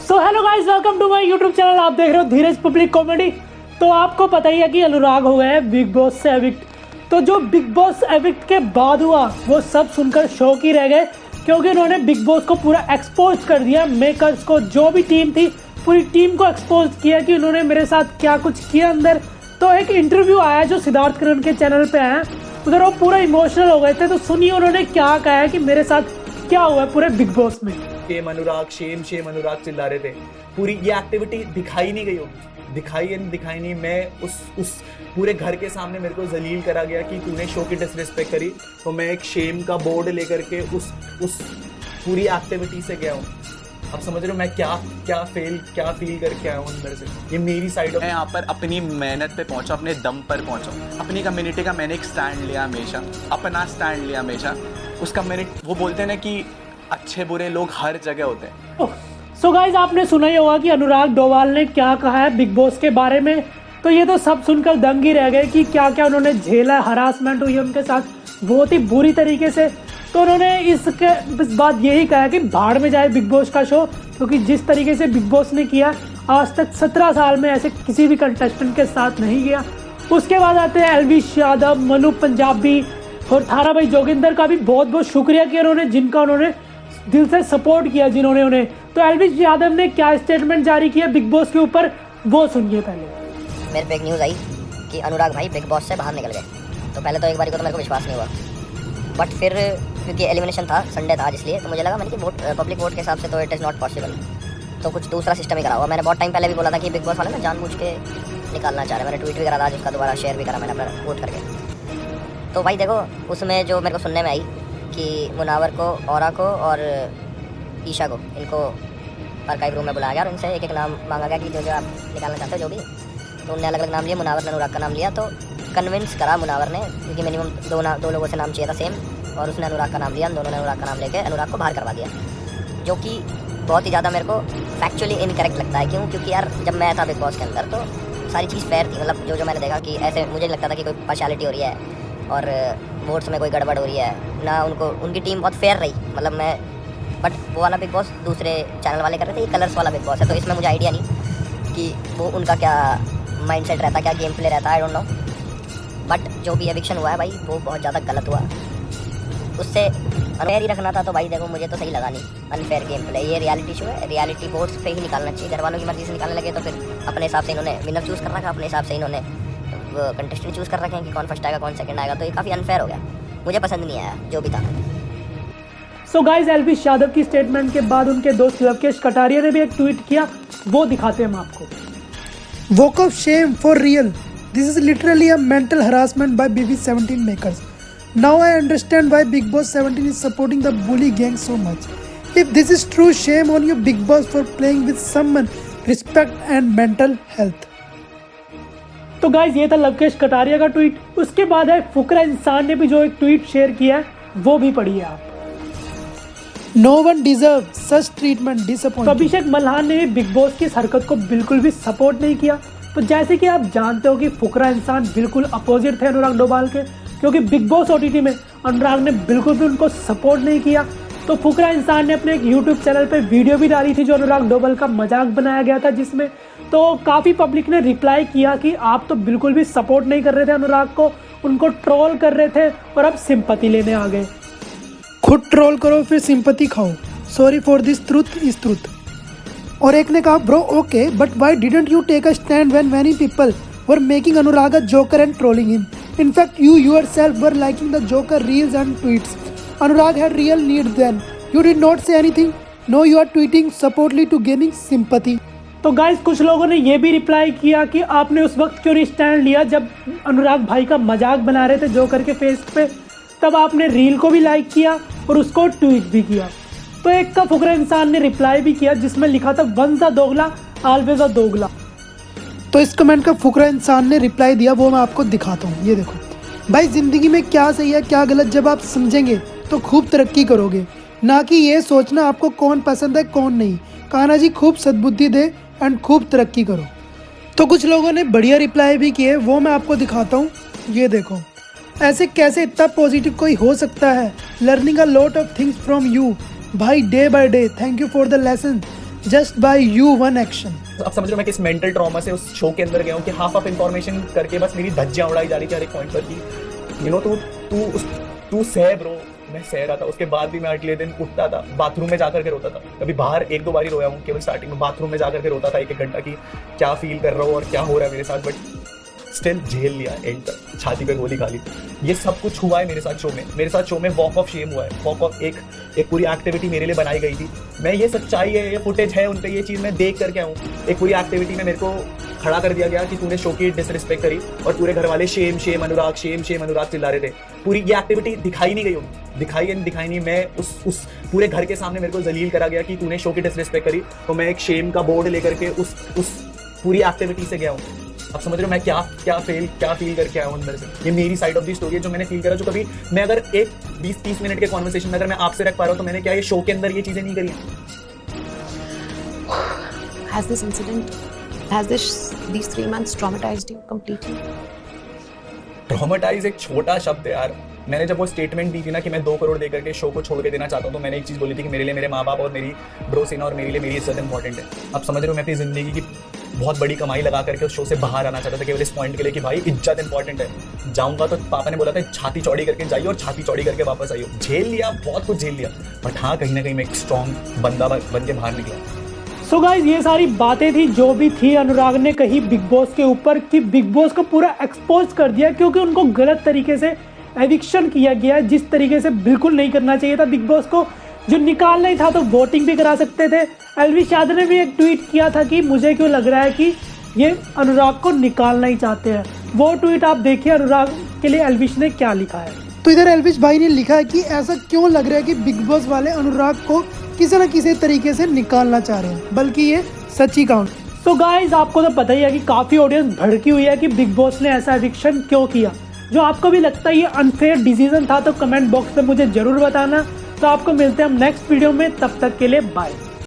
So hello guys, welcome to my YouTube channel. आप देख रहे हो धीरज पब्लिक कॉमेडी। तो आपको पता ही है कि अनुराग हो गए हैं बिग बॉस से एविक्ट। तो जो बिग बॉस एविक्ट के बाद हुआ वो सब सुनकर शॉक ही रह गए, क्योंकि उन्होंने बिग बॉस को पूरा एक्सपोज कर दिया। मेकर्स को, जो भी टीम थी पूरी टीम को एक्सपोज किया कि उन्होंने मेरे साथ क्या कुछ किया अंदर। तो एक इंटरव्यू आया जो सिद्धार्थ करण के चैनल पे आया, उधर वो पूरा इमोशनल हो गए थे। तो सुनिए उन्होंने क्या कहा है कि मेरे साथ क्या हुआ है पूरे बिग बॉस में। शेम अनुराग चिल्ला रहे थे। पूरी ये एक्टिविटी दिखाई नहीं गई होगी, दिखाई नहीं। मैं उस पूरे घर के सामने मेरे को जलील करा गया कि तूने शो की डिसरिस्पेक्ट करी, तो मैं एक शेम का बोर्ड लेकर के उस पूरी एक्टिविटी से गया हूँ। अब समझ रहे हो मैं क्या फील करके आया हूँ अंदर से। ये मेरी साइड मैं यहाँ पर अपनी मेहनत पे पहुँचा, अपने दम पर पहुँचा। अपनी कम्युनिटी का मैंने एक स्टैंड लिया हमेशा, अपना स्टैंड लिया हमेशा। उस कम्युनिटी, वो बोलते हैं ना कि अच्छे बुरे लोग हर जगह होते हैं। सो गाइज, आपने सुना ही होगा कि अनुराग डोभाल ने क्या कहा है बिग बॉस के बारे में। तो ये तो सब सुनकर दंग ही रह गए कि क्या क्या उन्होंने झेला, हरासमेंट हुई उनके साथ बहुत ही बुरी तरीके से। तो उन्होंने इस बात यही कहा कि भाड़ में जाए बिग बॉस का शो, क्योंकि जिस तरीके से बिग बॉस ने किया आज तक 17 साल में ऐसे किसी भी कंटेस्टेंट के साथ नहीं किया। उसके बाद आते हैं एल्विश यादव, मनु पंजाबी और थारा भाई जोगिंदर का भी बहुत बहुत शुक्रिया कि उन्होंने दिल से सपोर्ट किया जिन्होंने उन्हें। तो एल्विश यादव ने क्या स्टेटमेंट जारी किया बिग बॉस के ऊपर, वो सुनिए पहले। मेरे पे एक न्यूज़ आई कि अनुराग भाई बिग बॉस से बाहर निकल गए। तो पहले तो एक बार को तो मेरे को विश्वास नहीं हुआ, बट फिर क्योंकि एलिमिनेशन था, संडे था, इसलिए तो मुझे लगा मैंने कि पब्लिक वोट के हिसाब से तो इट इज़ नॉट पॉसिबल, तो कुछ दूसरा सिस्टम ही करा हुआ। मैंने बहुत टाइम पहले भी बोला था कि बिग बॉस वाले ना जानबूझ के निकालना चाह रहे। मैंने ट्वीट भी करा था, जिसका दोबारा शेयर भी करा मैंने अपना वोट करके। तो भाई देखो, उसमें जो मेरे को सुनने में आई कि मुनावर को, औरा को और ईशा को, इनको आर्काइव रूम में बुलाया गया और इनसे एक एक नाम मांगा गया कि जो आप निकालना चाहते हो जो भी। तो उनने अलग अलग नाम लिए, मुनावर ने अनुराग का नाम लिया। तो कन्विंस करा मुनावर ने, क्योंकि मिनिमम दो लोगों से नाम चाहिए था सेम, और उसने अनुराग का नाम लिया। दोनों ने अनुराग का नाम लेके अनुराग को बाहर करवा दिया, जो कि बहुत ही ज़्यादा मेरे को फैक्चुअली इनकरेक्ट लगता है। क्योंकि यार जब मैं था बिग बॉस के अंदर तो सारी चीज़ फेयर थी। मतलब जो मैंने देखा कि ऐसे मुझे नहीं लगता था कि कोई पार्शियलिटी हो रही है और वोट्स में कोई गड़बड़ हो रही है ना। उनकी टीम बहुत फेयर रही। मतलब मैं, बट वो वाला बिग बॉस दूसरे चैनल वाले कर रहे थे, ये कलर्स वाला बिग बॉस है। तो इसमें मुझे आइडिया नहीं कि वो उनका क्या माइंडसेट रहता, क्या गेम प्ले रहता, आई डोंट नो। बट जो भी एविक्शन हुआ है भाई, वो बहुत ज़्यादा गलत हुआ। उससे अनफेयर ही रखना था। तो भाई देखो, मुझे तो सही लगा नहीं अनफेयर गेम प्ले। ये रियलिटी शो है, रियलिटी बोर्ड्स पे ही निकालना चाहिए। घर वालों की मर्जी से निकालने लगे तो फिर अपने हिसाब से इन्होंने विनर चूज़ कर रखा, अपने हिसाब से इन्होंने कंटेस्टेंट चूज़ कर रखे हैं कि कौन फर्स्ट आएगा कौन सेकंड आएगा। तो ये काफ़ी अनफेयर हो गया, मुझे पसंद नहीं आया जो भी था। सो गाइस, एल्विश यादव की स्टेटमेंट के बाद उनके दोस्त लवकेश कटारिया ने भी एक ट्वीट किया, वो दिखाते हैं हम आपको। Walk of shame for real. This is literally a mental harassment by BB17 makers. Now I understand why Big Boss 17 is supporting the bully gang so much. If this is true, shame on you Big Boss for playing with someone respect and mental health. तो guys, ये था लवकेश कटारिया का tweet. उसके बाद है फुकरा इंसान ने भी जो एक ट्वीट शेयर किया है, वो भी पढ़िए आप। No one deserves such treatment. Disappointing. तो अभिषेक मल्हान ने बिग बॉस की इस हरकत को बिल्कुल भी सपोर्ट नहीं किया। तो जैसे कि आप जानते हो कि फुकरा इंसान बिल्कुल अपोजिट थे अनुराग डोभाल के, क्योंकि बिग बॉस ओटीटी में अनुराग ने बिल्कुल भी उनको सपोर्ट नहीं किया। तो फुकरा इंसान ने अपने एक यूट्यूब चैनल पे वीडियो भी डाली थी जो अनुराग डोभाल का मजाक बनाया गया था, जिसमें तो काफ़ी पब्लिक ने रिप्लाई किया कि आप तो बिल्कुल भी सपोर्ट नहीं कर रहे थे अनुराग को, उनको ट्रोल कर रहे थे और अब सिंपैथी लेने आ गए। खुद ट्रोल करो फिर सिंपैथी खाओ। Sorry for this, truth is truth. और एक ने कहा, bro okay, but why didn't you take a stand when many people were making Anurag a joker and trolling him? In fact, you yourself were liking the Joker reels and tweets. Anurag had real needs then. You did not say anything. No, you are tweeting supportly to gaining sympathy. तो guys, कुछ लोगों ने ये भी reply किया कि आपने उस वक्त क्यों नहीं स्टैंड लिया जब अनुराग भाई का मजाक बना रहे थे जोकर के फेस पे, तब आपने रील को भी लाइक किया और उसको ट्वीट भी किया। तो एक का फुकरा इंसान ने रिप्लाई भी किया जिसमें लिखा था वंस अ दोगला ऑलवेज अ दोगला। तो इस कमेंट का फुकरा इंसान ने रिप्लाई दिया, वो मैं आपको दिखाता हूँ। ये देखो भाई, ज़िंदगी में क्या सही है क्या गलत जब आप समझेंगे तो खूब तरक्की करोगे, ना कि ये सोचना आपको कौन पसंद है कौन नहीं। कान्हा जी खूब सद्बुद्धि दे एंड खूब तरक्की करो। तो कुछ लोगों ने बढ़िया रिप्लाई भी किए, वो मैं आपको दिखाता हूँ। ये देखो, ऐसे कैसे इतना पॉजिटिव कोई हो सकता है। Learning a lot of things from you भाई, day by day. Thank you for the lesson. just by you one action. अब समझ लो मैं किस मेंटल ट्रॉमा से उस शो के अंदर गया हूँ कि हाफ ऑफ इन्फॉर्मेशन करके बस मेरी धज्जियां उड़ाई जा रही थी हर एक पॉइंट पर कि यू नो तू सह ब्रो। मैं सह रहा था, उसके बाद भी मैं अगले दिन उठता था, बाथरूम में जाकर के रोता था। कभी बाहर 1-2 बार ही रोया हूँ, केवल स्टार्टिंग में बाथरूम में जाकर के रोता था 1-1 घंटा कि क्या फील कर रहा हूँ और क्या हो रहा है मेरे साथ, बट स्टिल झेल लिया एंड तक, छाती पे गोली खा ली। ये सब कुछ हुआ है मेरे साथ शो में। मेरे साथ शो में वॉक ऑफ शेम हुआ है। वॉक ऑफ एक पूरी एक्टिविटी मेरे लिए बनाई गई थी। मैं ये सच्चाई है, ये फुटेज है उन पे, ये चीज़ मैं देख करके आऊँ। एक पूरी एक्टिविटी में मेरे को खड़ा कर दिया गया कि तूने शो की डिसरिस्पेक्ट करी और पूरे घर वाले शेम शेम अनुराग चिल्ला रहे थे। पूरी ये एक्टिविटी दिखाई नहीं गई होगी, दिखाई नहीं। मैं उस पूरे घर के सामने मेरे को जलील करा गया कि तूने शो की डिसरिस्पेक्ट करी, तो मैं एक शेम का बोर्ड लेकर के उस पूरी एक्टिविटी से गया हूँ। अब समझ रहे हो मैं क्या फील करके आया हूँ अंदर से। ये मेरी साइड ऑफ द स्टोरी है जो मैंने फील करा, जो कभी मैं अगर एक 20-30 मिनट के कॉन्वर्सेशन में अगर मैं आपसे रख पा रहा हूँ तो मैंने क्या ये शो के अंदर ये चीजें नहीं करी। These 3 months traumatized you completely? Traumatise एक छोटा शब्द है यार। मैंने जब वो स्टेटमेंट दी थी ना कि मैं 2 करोड़ देकर के शो को छोड़ के देना चाहता हूँ, तो मैंने एक चीज़ बोली थी कि मेरे लिए मेरे माँ बाप और मेरी ब्रोसिना और मेरे लिए मेरी इज्जत इंपॉर्टेंट है। अब समझ रहे हो मैं अपनी ज़िंदगी की बहुत बड़ी कमाई लगा करके उस शो से बाहर आना चाहता था केवल इस पॉइंट के लिए कि भाई इज्जत इंपॉर्टेंट है। जाऊँगा तो पापा ने बोला था छाती चौड़ी करके जाइए और छाती चौड़ी करके वापस आइए। झेल लिया, बहुत कुछ झेल लिया, बट हाँ कहीं ना कहीं मैं एक स्ट्रॉन्ग बंदा बन के बाहर निकला। सो गाइज ये सारी बातें थी जो भी थी अनुराग ने कही बिग बॉस के ऊपर, कि बिग बॉस को पूरा एक्सपोज कर दिया क्योंकि उनको गलत तरीके से एविक्शन किया गया, जिस तरीके से बिल्कुल नहीं करना चाहिए था। बिग बॉस को जो निकालना ही था तो वोटिंग भी करा सकते थे। एल्विश यादव ने भी एक ट्वीट किया था कि मुझे क्यों लग रहा है कि ये अनुराग को निकालना ही चाहते हैं। वो ट्वीट आप देखिए अनुराग के लिए एल्विश ने क्या लिखा है। तो इधर एल्विश भाई ने लिखा है कि ऐसा क्यों लग रहा है कि बिग बॉस वाले अनुराग को किसी न किसी तरीके से निकालना चाह रहे हैं, बल्कि ये सच्ची काउंट। तो गाइज आपको तो पता ही है कि काफ़ी ऑडियंस भड़की हुई है कि बिग बॉस ने ऐसा एविक्शन क्यों किया। जो आपको भी लगता है ये अनफेयर डिसीजन था तो कमेंट बॉक्स में मुझे ज़रूर बताना। तो आपको मिलते हैं हम नेक्स्ट वीडियो में, तब तक के लिए बाय।